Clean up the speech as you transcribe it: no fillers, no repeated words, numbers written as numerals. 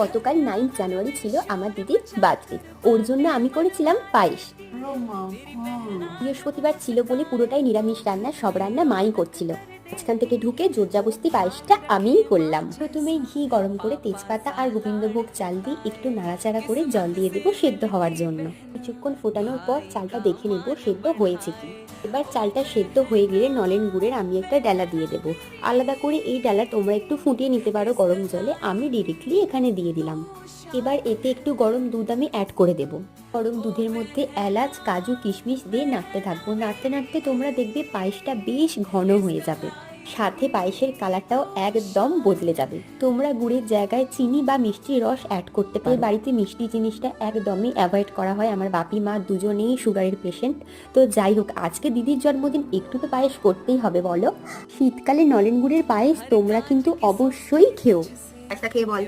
গতকাল 9 জানুয়ারি ছিল আমার দিদির বার্থডে। ওর জন্য আমি করেছিলাম পায়েস। বৃহস্পতিবার ছিল বলে পুরোটাই নিরামিষ রান্না, সব রান্না মাই করছিল। মাঝখান থেকে ঢুকে জোরজাবস্তি পায়েসটা আমিই করলাম। প্রথমেই ঘি গরম করে তেজপাতা আর গোবিন্দভোগ চাল দিয়ে একটু নাড়াচাড়া করে জল দিয়ে দেবো সেদ্ধ হওয়ার জন্য। কিছুক্ষণ ফোটানোর পর চালটা দেখে নেবো সেদ্ধ হয়েছে কি। এবার চালটা সেদ্ধ হয়ে গেলে নলেন গুড়ের আমি একটা ডালা দিয়ে দেবো। আলাদা করে এই ডালা তোমরা একটু ফুটিয়ে নিতে পারো গরম জলে, আমি ডিরেক্টলি এখানে দিয়ে দিলাম। এবার এতে একটু গরম দুধ আমি অ্যাড করে দেবো। গরম দুধের মধ্যে এলাচ, কাজু, কিশমিশ দিয়ে নাড়তে থাকবো। নাড়তে নাড়তে তোমরা দেখবে পায়েসটা বেশ ঘন হয়ে যাবে, সাথে পায়েসের কালারটাও একদম বদলে যাবে। তোমরা গুড়ের জায়গায় চিনি বা মিষ্টির রস অ্যাড করতে পারো। বাড়িতে মিষ্টি জিনিসটা একদমই অ্যাভয়েড করা হয়, আমার বাপি মা দুজনেই সুগারের পেশেন্ট। তো যাই হোক, আজকে দিদির জন্মদিন, একটু তো পায়েস করতেই হবে বলো। শীতকালে নলেন গুড়ের পায়েস তোমরা কিন্তু অবশ্যই খেও। একটা খেয়ে বল।